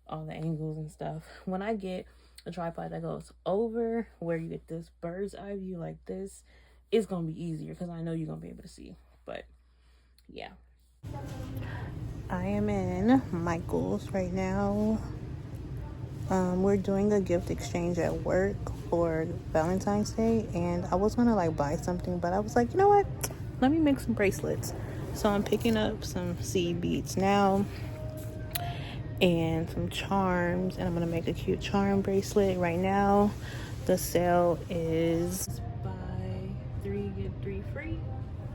all the angles and stuff. When I get a tripod that goes over where you get this bird's eye view like this, it's gonna be easier because I know you're gonna be able to see. But yeah, I am in Michael's right now. We're doing a gift exchange at work for Valentine's Day, and I was gonna like buy something, but I was like, you know what, let me make some bracelets. So I'm picking up some seed beads now and some charms, and I'm gonna make a cute charm bracelet. Right now the sale is buy three get three free.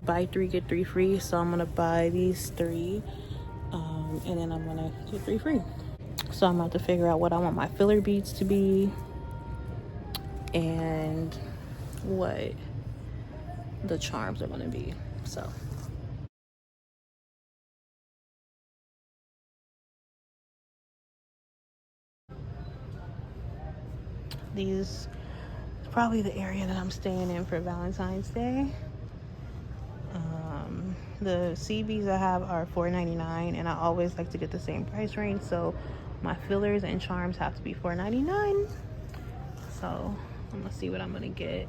Buy three get three free, so I'm gonna buy these three, and then I'm gonna get three free. So I'm about to figure out what I want my filler beads to be and what the charms are gonna be. So these is probably the area that I'm staying in for Valentine's Day. The CBs I have are $4.99, and I always like to get the same price range, so my fillers and charms have to be $4.99. So I'm gonna see what I'm gonna get.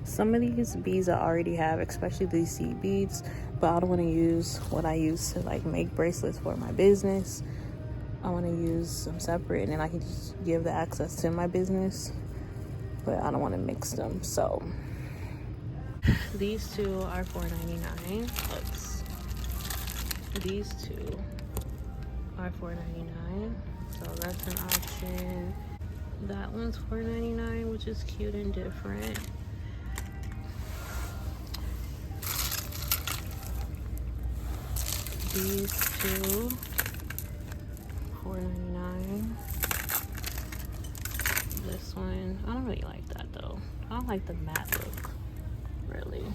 Some of these beads I already have, especially these seed beads, but I don't want to use what I use to like make bracelets for my business. I want to use some separate, and then I can just give the access to my business, but I don't want to mix them. So these two are $4.99. Oops. These two are $4.99, so that's an option. That one's $4.99, which is cute and different. These two, $4.99. This one, I don't really like that though. I don't like the matte look, really.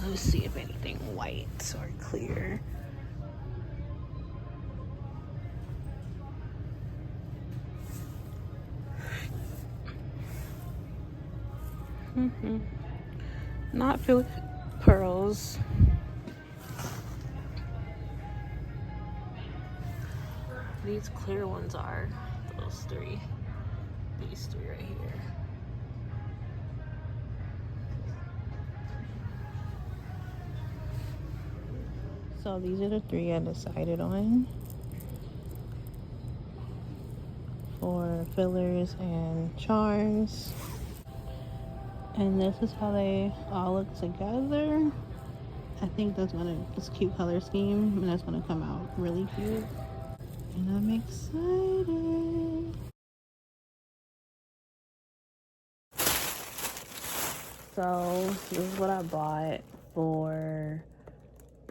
Let's see if anything white or clear. Not filled with pearls. These clear ones are those three. These three right here. So these are the three I decided on for fillers and charms. And this is how they all look together. I think it's a cute color scheme, and that's gonna come out really cute. And I'm excited. So this is what I bought for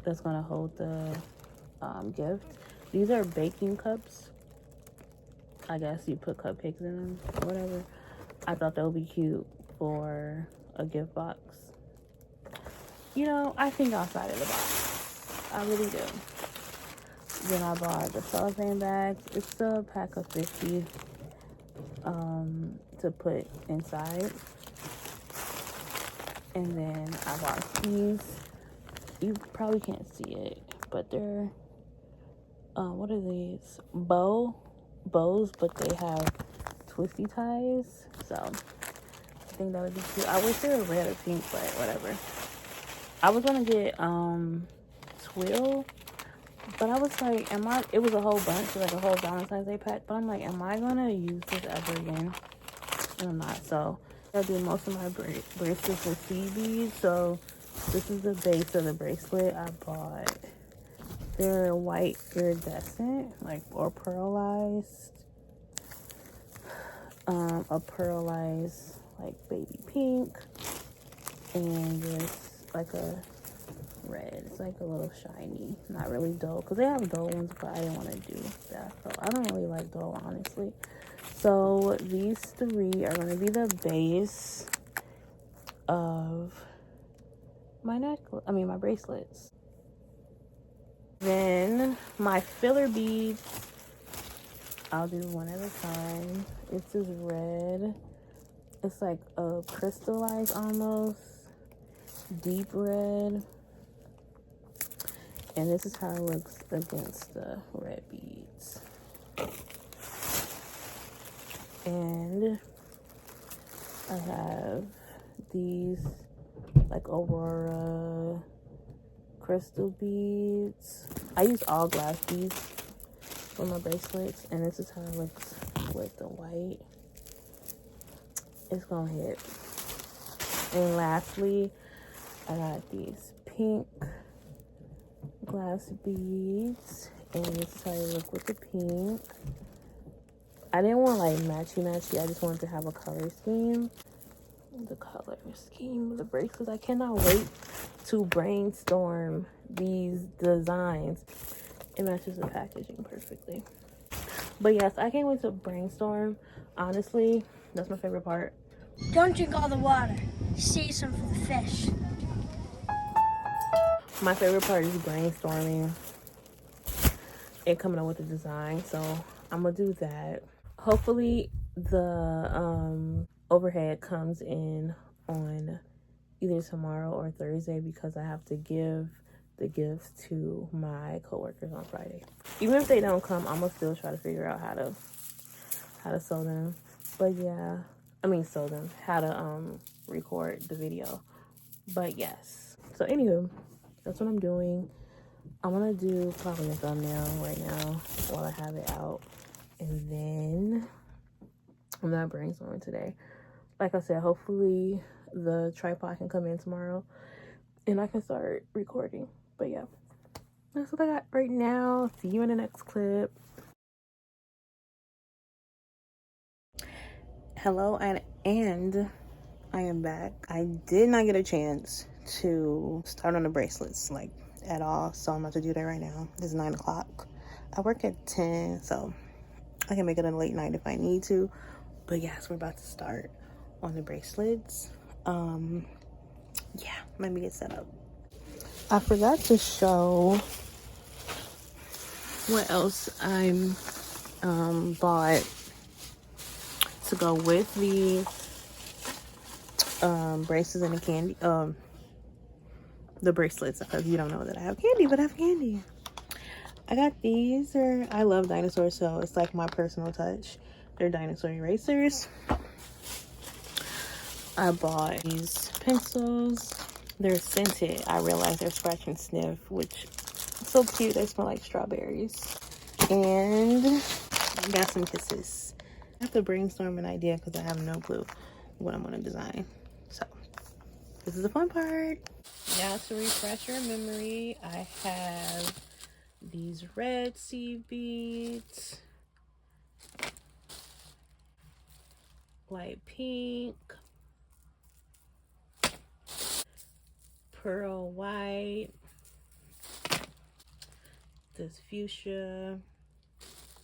that's gonna hold the gift. These are baking cups. I guess you put cupcakes in them or whatever. I thought that would be cute for a gift box. You know, I think outside of the box. I really do. Then I bought the cellophane bags. It's a pack of 50 to put inside. And then I bought these. You probably can't see it, but they're what are these? Bows, but they have twisty ties. So I think that would be cute. I wish they were red or pink, but whatever. I was gonna get twill, but I was like, it was a whole bunch, like a whole Valentine's Day pack, but I'm like, am I gonna use this ever again? And I'm not. So I do most of my bracelets with CBs. So this is the base of the bracelet I bought. They're white iridescent, like, or pearlized. A pearlized, like, baby pink. And this, like, a red. It's like a little shiny. Not really dull, because they have dull ones, but I didn't want to do that. So I don't really like dull, honestly. So these three are going to be the base. of my my bracelets. Then my filler beads, I'll do one at a time. It's this red. It's like a crystallized almost, deep red. And this is how it looks against the red beads. And I have these like Aurora crystal beads. I use all glass beads for my bracelets, and this is how it looks with the white. It's gonna hit. And lastly, I got these pink glass beads, and this is how they look with the pink. I didn't want like matchy. I just wanted to have a color scheme. The color scheme of the bracelets. I cannot wait to brainstorm these designs. It matches the packaging perfectly. But yes, I can't wait to brainstorm. Honestly, that's my favorite part. Don't drink all the water. Save some for the fish. My favorite part is brainstorming and coming up with a design. So I'm gonna do that. Hopefully the overhead comes in on either tomorrow or Thursday, because I have to give the gifts to my coworkers on Friday. Even if they don't come, I'm gonna still try to figure out how to sew them. But yeah, sew them, how to record the video. But yes, so anywho, that's what I'm doing. I'm gonna do probably a thumbnail right now while I have it out, and then I'm not brainstorming today. Like I said, hopefully the tripod can come in tomorrow and I can start recording. But yeah, that's what I got right now. See you in the next clip. Hello, and I am back. I did not get a chance to start on the bracelets like at all, so I'm about to do that right now. It's 9 o'clock. I work at 10, so I can make it a late night if I need to. But yes, we're about to start on the bracelets. Yeah, let me get set up. I forgot to show what else I'm bought to go with the bracelets and the candy, the bracelets, because you don't know that I have candy, but I have candy. I got these. I love dinosaurs, so it's like my personal touch. They're dinosaur erasers. I bought these pencils. They're scented. I realized they're scratch and sniff, which is so cute. They smell like strawberries. And I got some kisses. I have to brainstorm an idea because I have no clue what I'm going to design. So this is the fun part. Now to refresh your memory, I have these red seed beads, light pink, pearl white, this fuchsia,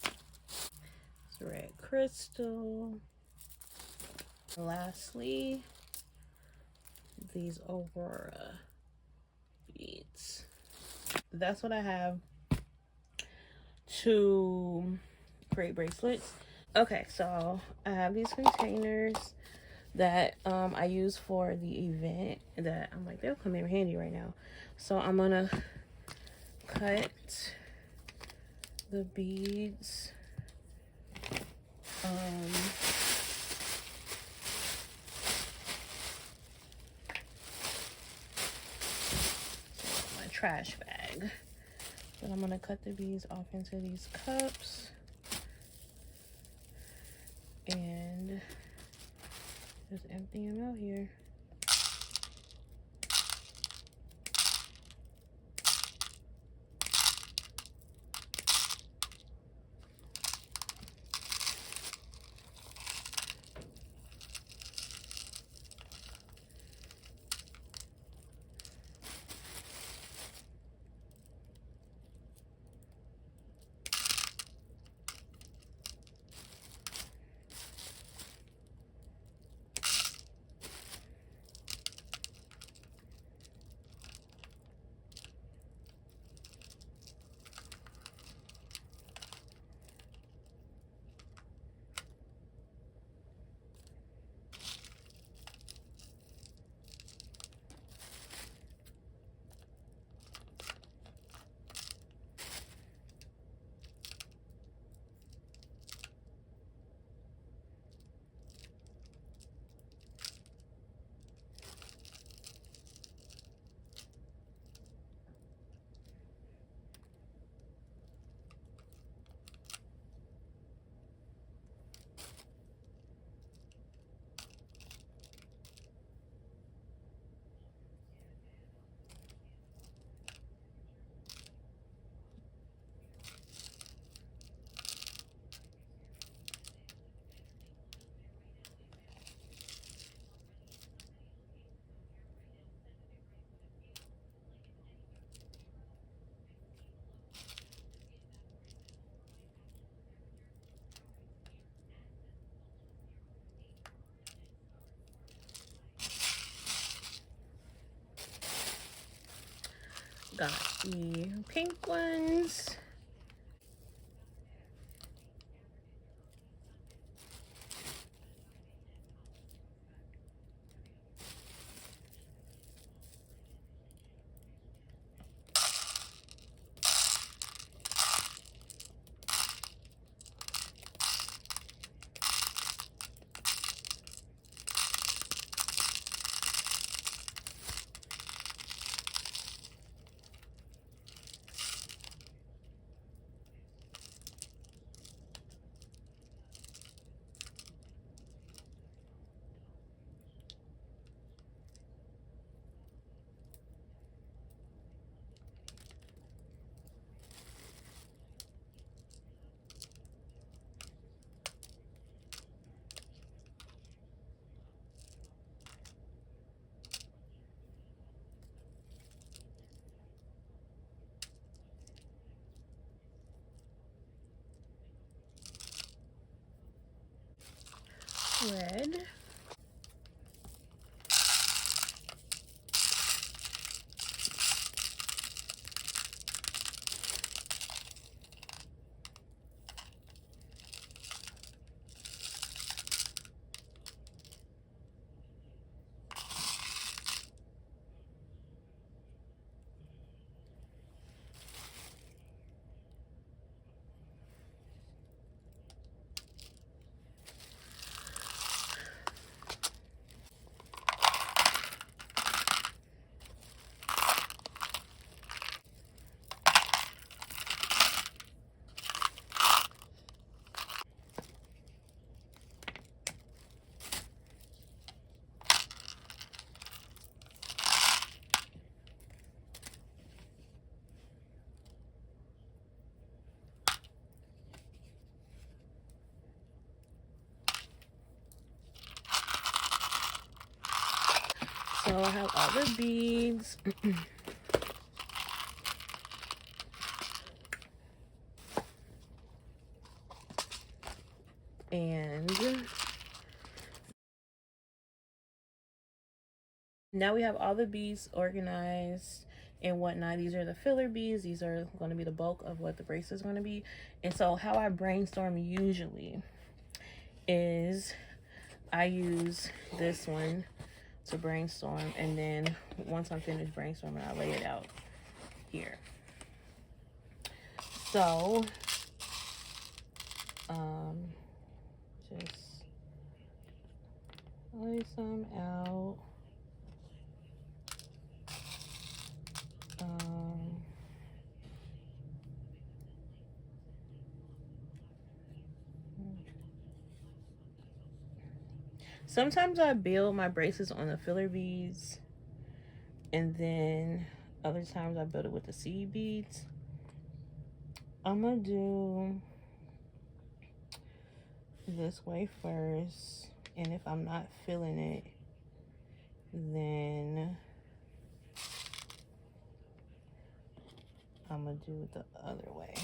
this red crystal, and lastly these Aurora beads. That's what I have to create bracelets. Okay, so I have these containers that I use for the event that I'm like, they'll come in handy right now. So I'm gonna cut the beads my trash bag. But I'm gonna cut the beads off into these cups and just empty them out here. got the pink ones. Red. So I have all the beads. And now we have all the beads organized and whatnot. These are the filler beads. These are going to be the bulk of what the bracelet is going to be. And so how I brainstorm usually is I use this one to brainstorm, and then once I'm finished brainstorming, I lay it out here. So just lay some out. Sometimes I build my bracelets on the filler beads, and then other times I build it with the seed beads. I'm gonna do this way first, and if I'm not feeling it, then I'm gonna do it the other way.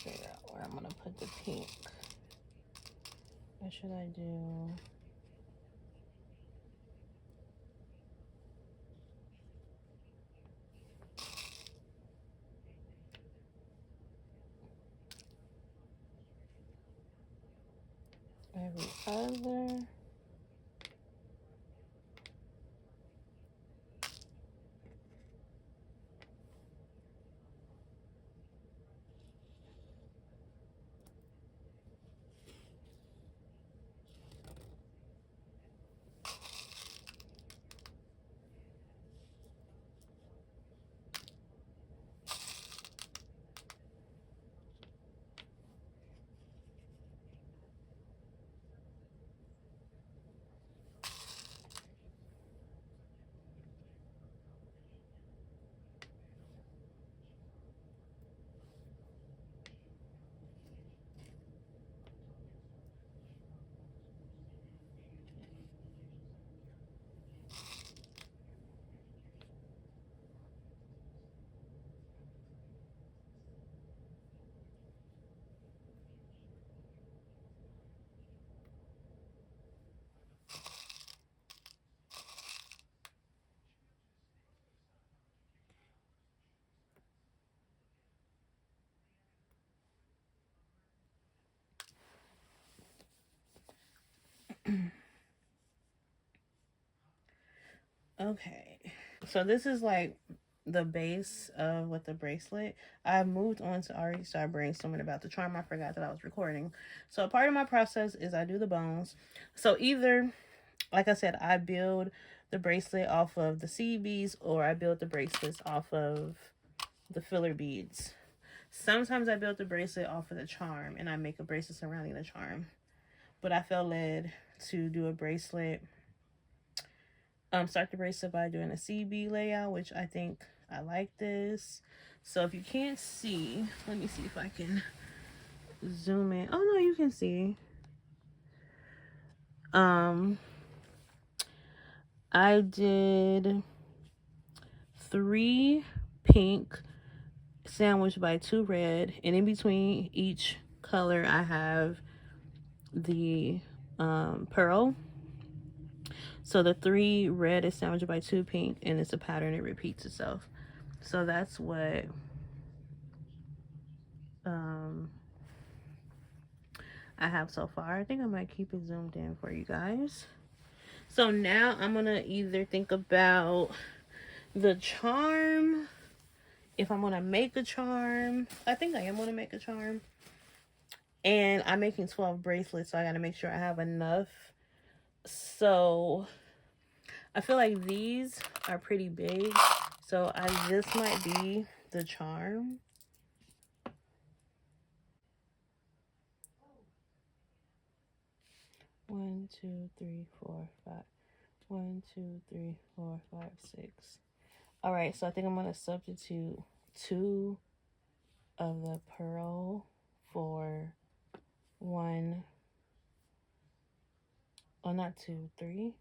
Figure out where I'm gonna put the pink. What should I do? Every other. Okay, so this is like the base of with the bracelet. I moved on to already start brainstorming about the charm. I forgot that I was recording. So a part of my process is I do the bones. So either, like I said, I build the bracelet off of the seed beads, or I build the bracelets off of the filler beads. Sometimes I build the bracelet off of the charm and I make a bracelet surrounding the charm. But I felt led to do a bracelet, start the bracelet by doing a CB layout, which I think I like this. So if you can't see, let me see if I can zoom in. Oh no, you can see. I did 3 pink sandwiched by 2 red, and in between each color I have the pearl. So the 3 red is sandwiched by 2 pink, and it's a pattern, it repeats itself. So that's what I have so far. I think I might keep it zoomed in for you guys. So now I'm gonna either think about the charm, if I'm gonna make a charm. I think I am gonna make a charm. And I'm making 12 bracelets, so I gotta make sure I have enough. So I feel like these are pretty big. So this might be the charm. One, two, three, four, five. 1, 2, 3, 4, 5, 6. All right, so I think I'm gonna substitute 2 of the pearl for 1. Oh, not 2, 3.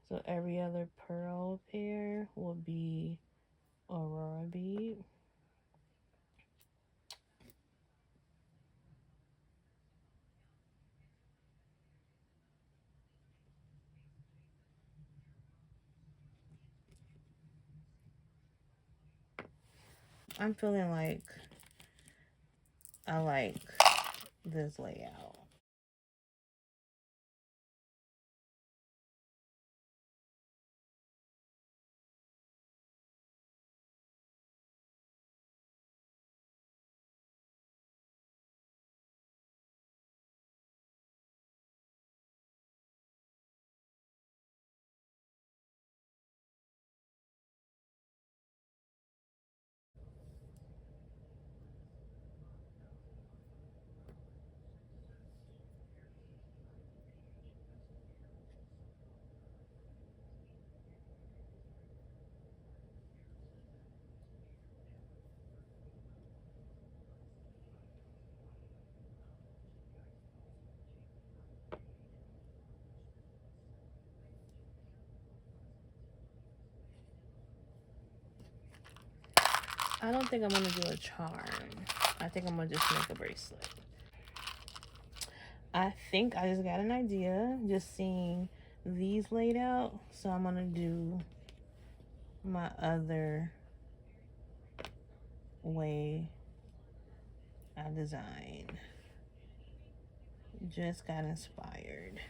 So every other pearl pair will be aurora bead. I'm feeling like I like this layout. I don't think I'm gonna do a charm. I think I'm gonna just make a bracelet. I think I just got an idea just seeing these laid out. So I'm gonna do my other way I design. Just got inspired.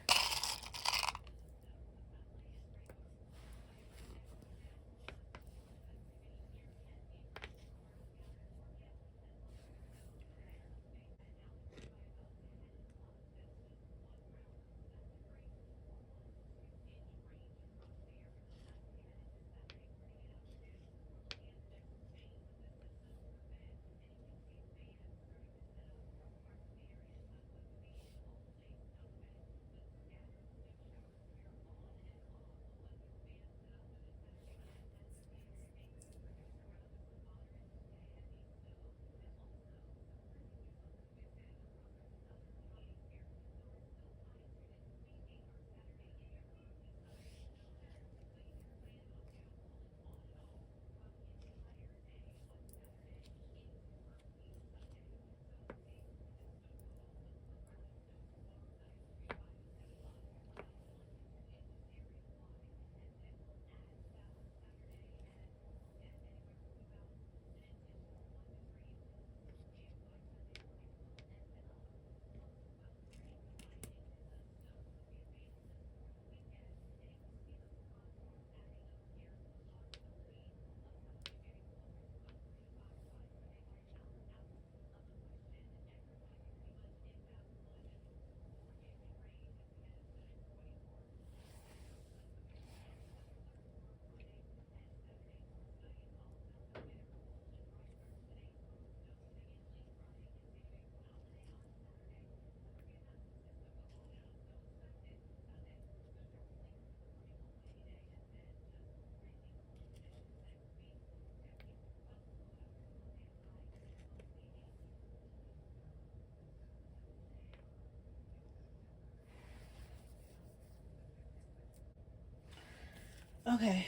Okay,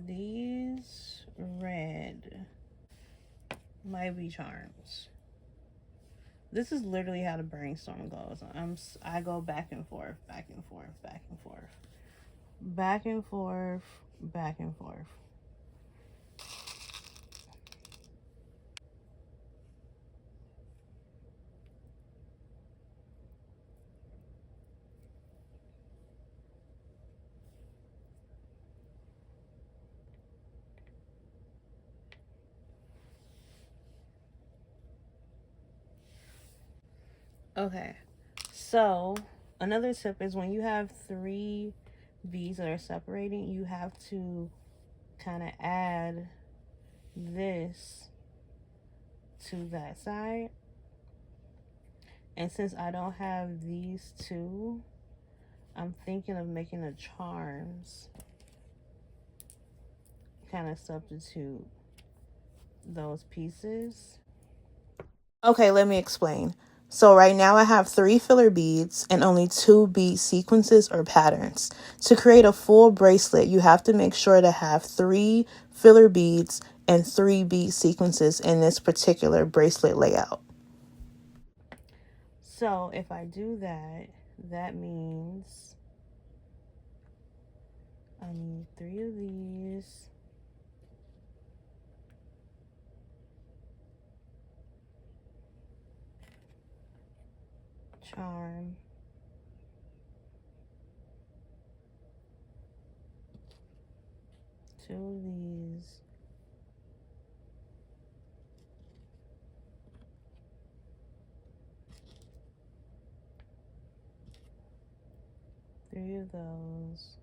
these red might be charms. This is literally how the brainstorm goes. I go back and forth, back and forth, back and forth, back and forth, back and forth. Okay, so another tip is when you have three beads that are separating, you have to kind of add this to that side. And since I don't have these two, I'm thinking of making the charms kind of substitute those pieces. Okay, let me explain. So right now I have 3 filler beads and only 2 bead sequences or patterns. To create a full bracelet, you have to make sure to have 3 filler beads and 3 bead sequences in this particular bracelet layout. So if I do that, that means I need 3 of these. Charm. 2 of these. 3 of those.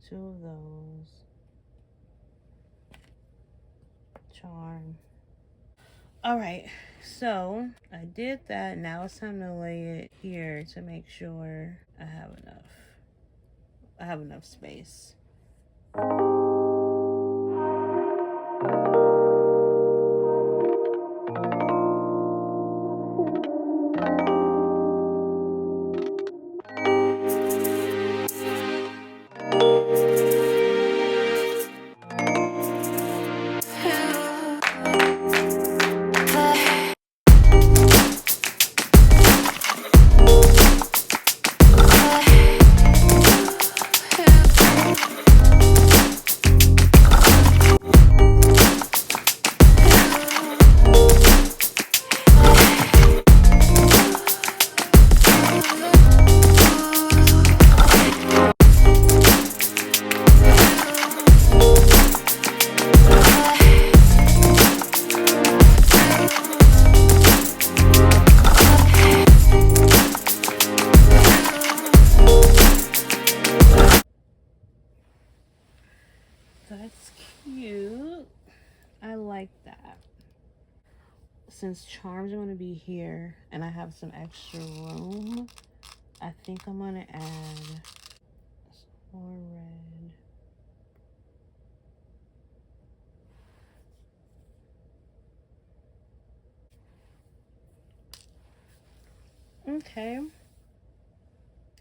2 of those. Charm. All right, so I did that. Now it's time to lay it here to make sure I have enough space. That's cute. I like that. Since charms are going to be here and I have some extra room, I think I'm going to add some more red. Okay.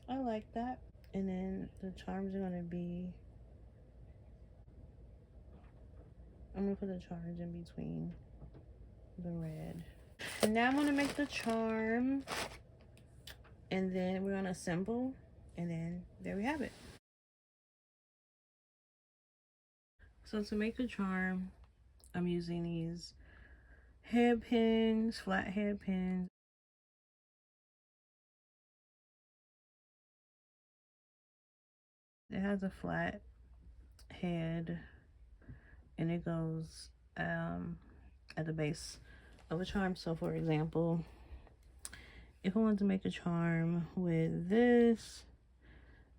I like that. And then the charms are going to be, I'm going to put the charms in between the red. And now I'm going to make the charm. And then we're going to assemble. And then there we have it. So to make the charm, I'm using these head pins, flat head pins. It has a flat head and it goes at the base of a charm. So for example, if I want to make a charm with this,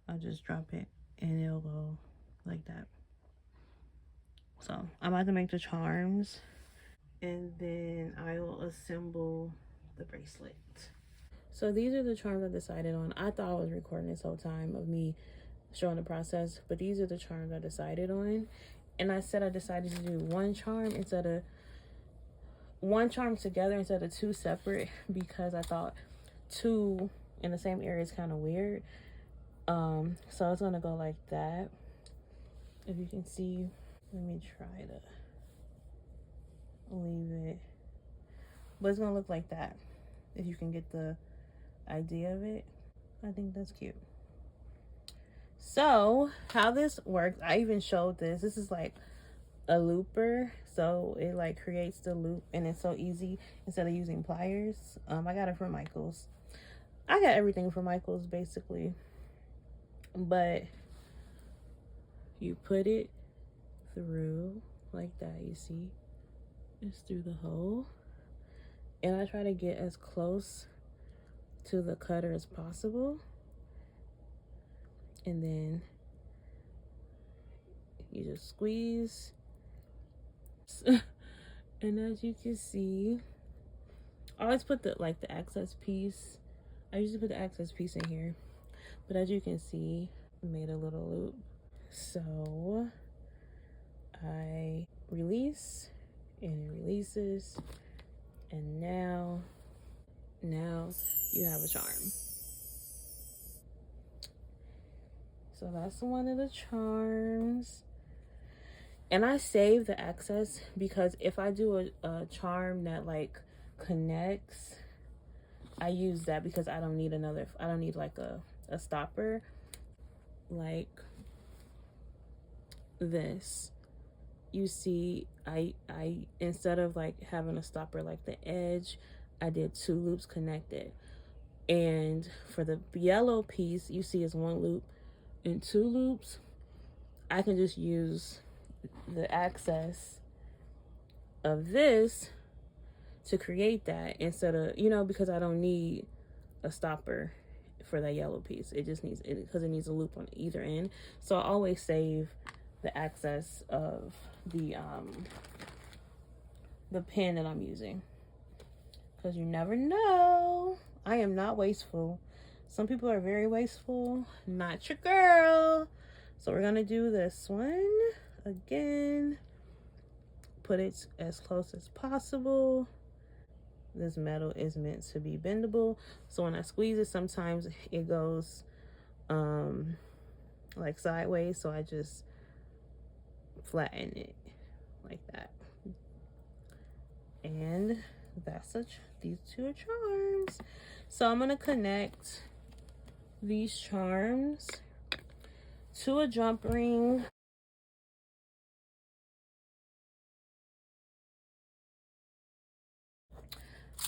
I'll just drop it and it'll go like that. So I'm about to make the charms and then I will assemble the bracelet. So these are the charms I decided on. I thought I was recording this whole time of me showing the process, but these are the charms I decided on. And I said I decided to do one charm together instead of 2 separate, because I thought 2 in the same area is kind of weird. So it's gonna go like that. If you can see, let me try to leave it, but it's gonna look like that. If you can get the idea of it, I think that's cute. So how this works, I even showed this. This is like a looper, so it like creates the loop, and it's so easy instead of using pliers. I got it from Michael's. I got everything from Michael's basically, but you put it through like that. You see, it's through the hole, and I try to get as close to the cutter as possible, and then you just squeeze. And as you can see, I always put the access piece. I usually put the access piece in here, but as you can see, I made a little loop. So I release, and it releases, and now you have a charm. So that's one of the charms. And I save the access because if I do a charm that like connects, I use that because I don't need like a stopper like this. You see, I instead of like having a stopper like the edge, I did 2 loops connected. And for the yellow piece, you see it's 1 loop and 2 loops. I can just use the access of this to create that instead of, because I don't need a stopper for that yellow piece. It just needs it because it needs a loop on either end. So I always save the access of the pin that I'm using, because you never know. I am not wasteful. Some people are very wasteful. Not your girl. So we're gonna do this one again. Put it as close as possible. This metal is meant to be bendable, so when I squeeze it, sometimes it goes like sideways, so I just flatten it like that. And that's these 2 are charms. So I'm gonna connect these charms to a jump ring.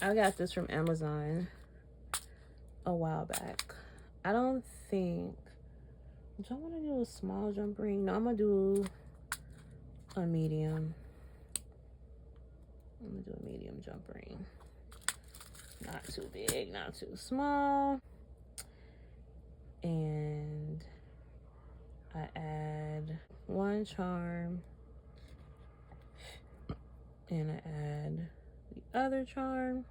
I got this from Amazon a while back. I don't think, do I want to do a small jump ring? No, I'm gonna do a medium. I'm gonna do a medium jump ring. Not too big, not too small. And I add 1 charm, and I add the other charm.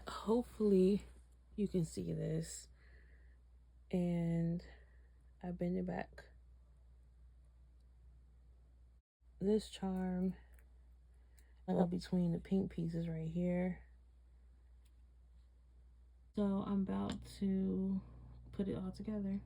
Hopefully you can see this. And I bend it back. This charm, I go between the pink pieces right here. So I'm about to put it all together.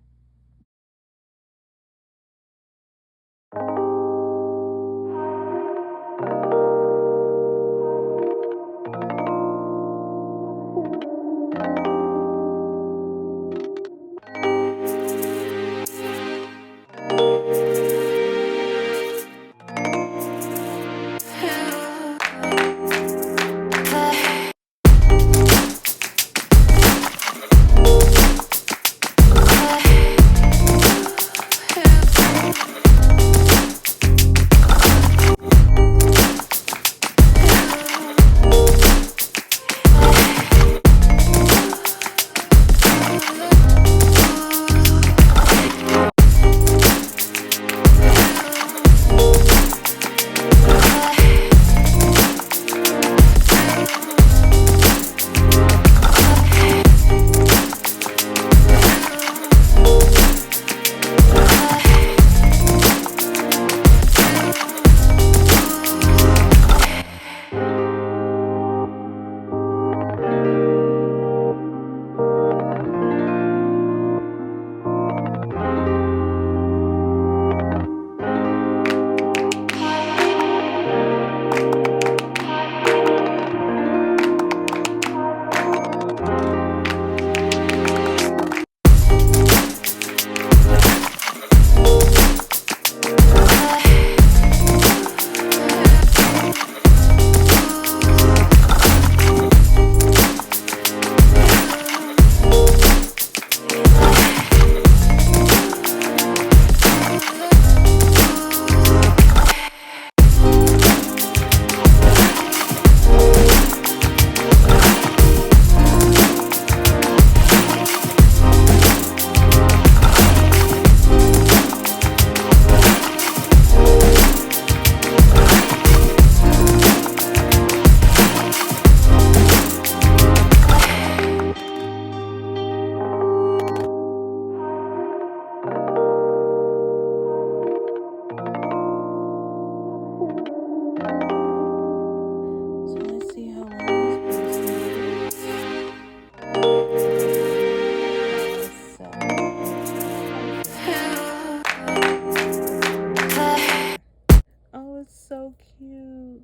So cute.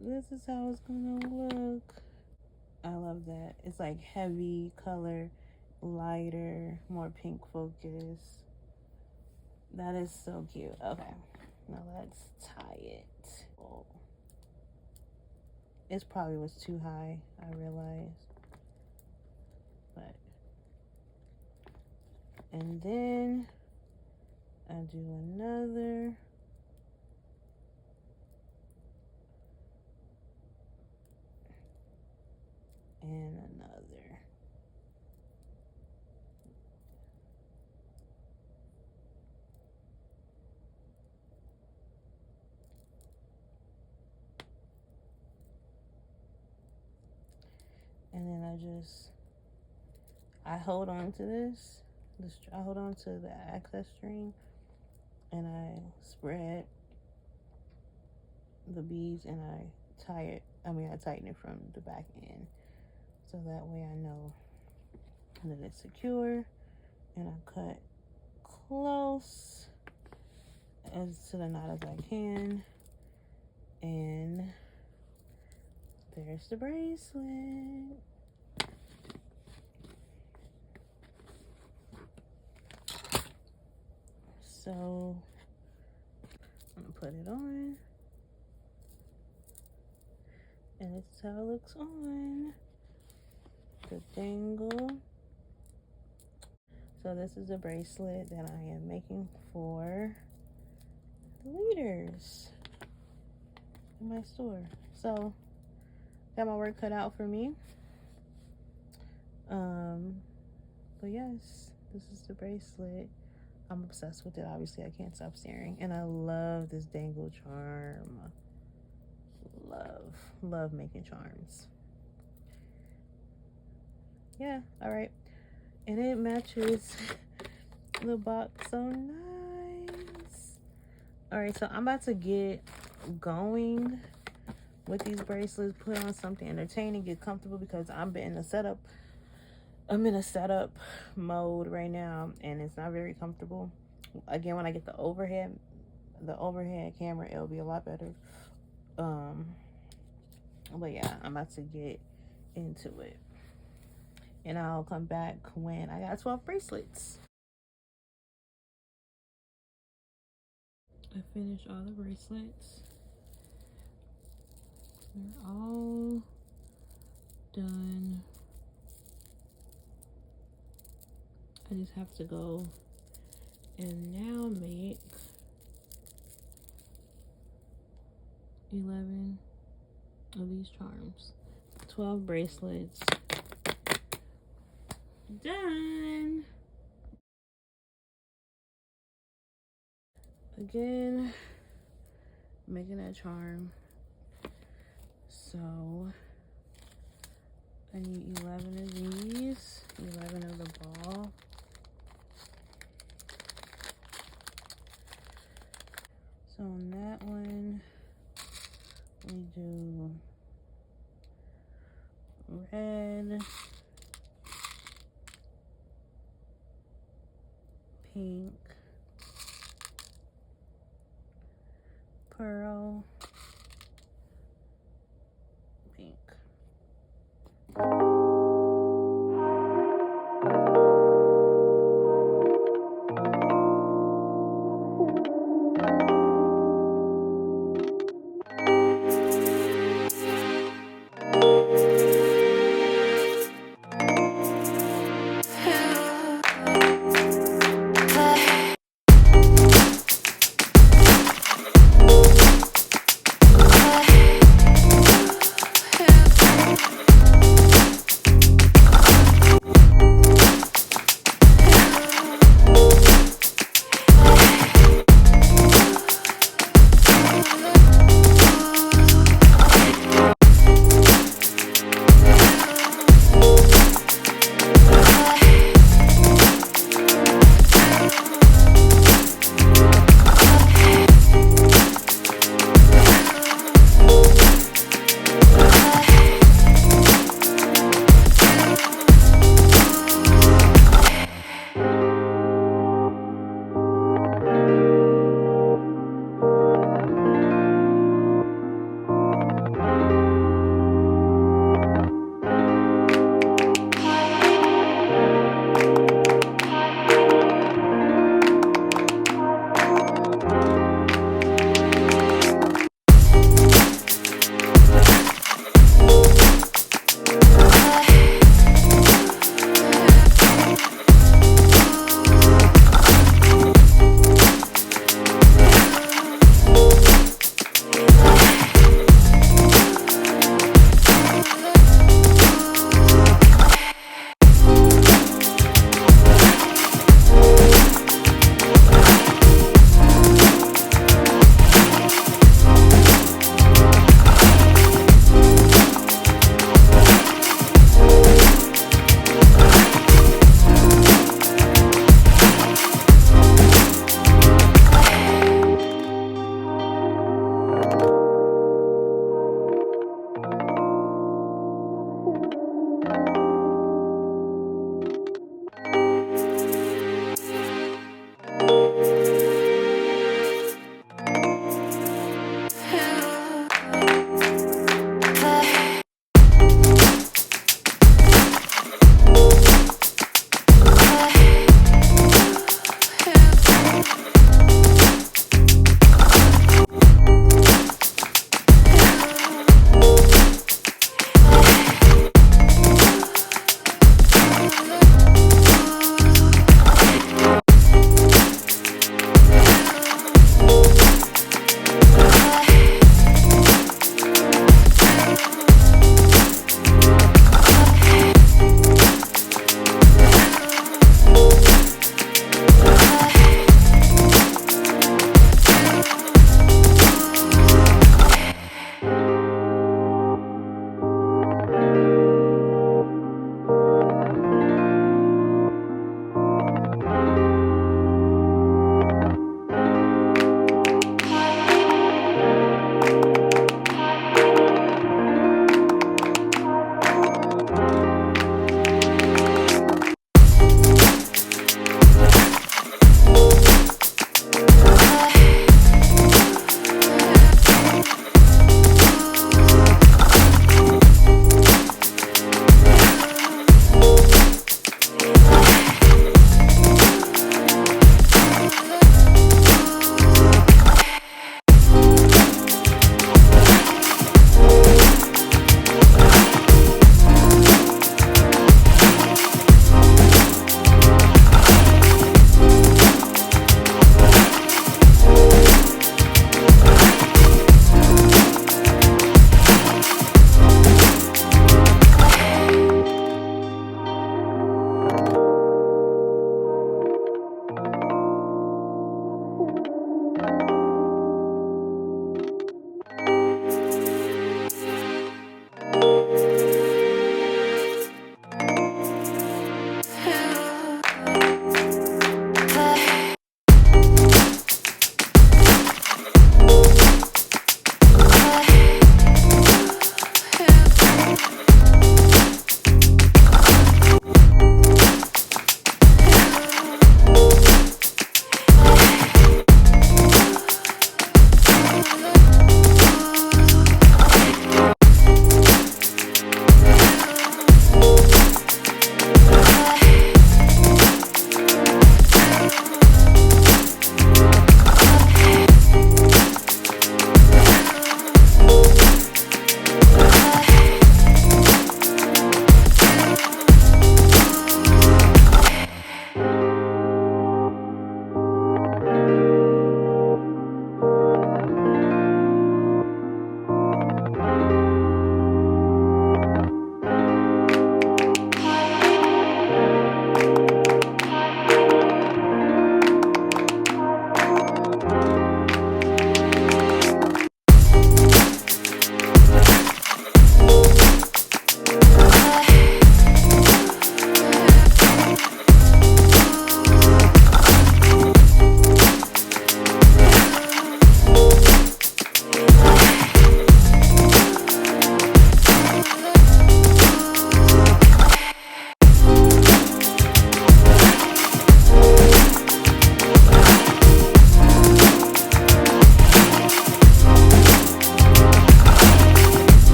This is how it's gonna look. I love that. It's like heavy color, lighter, more pink focus. That is so cute. Okay, now let's tie it. Oh. It probably was too high, I realized. But, and then I do another. And another. And then I hold on to this. I hold on to the access string and I spread the beads and I tighten it from the back end. So that way I know that it's secure, and I cut close as to the knot as I can. And there's the bracelet. So I'm gonna put it on, and this is how it looks on. The dangle. So this is a bracelet that I am making for the leaders in my store. So got my work cut out for me. But yes, this is the bracelet. I'm obsessed with it. Obviously, I can't stop staring. And I love this dangle charm. Love making charms. Yeah, all right. And it matches the box so nice. All right, so I'm about to get going with these bracelets, put on something entertaining, get comfortable, because I'm in a setup mode right now, and it's not very comfortable. Again, when I get the overhead camera, it'll be a lot better. But yeah, I'm about to get into it, and I'll come back when I got 12 bracelets. I finished all the bracelets. They're all done. I just have to go and now make 11 of these charms. 12 bracelets done. Again, making that charm. So I need 11 of these, 11 of the ball. So on that one, we do red, pink, pearl, pink.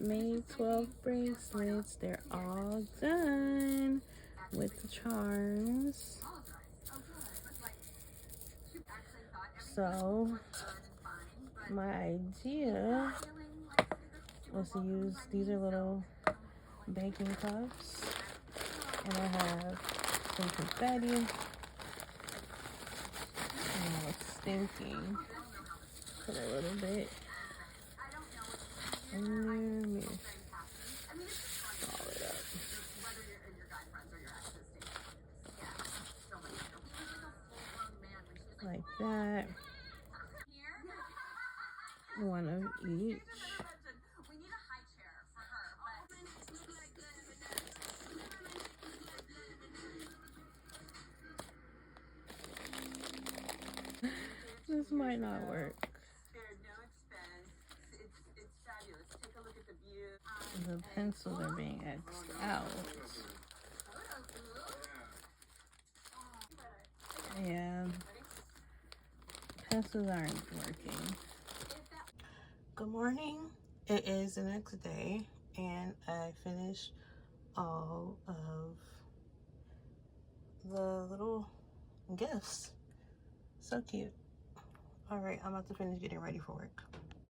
Made 12 bracelets. They're all done with the charms. So my idea was to use, these are little baking cups, and I have some confetti, and I was thinking put a little bit in there, let me ball it up like that, one of each. This might not work. The pencils are being X'd out. Yeah, pencils aren't working. Good morning. It is the next day, and I finished all of the little gifts. So cute. All right, I'm about to finish getting ready for work.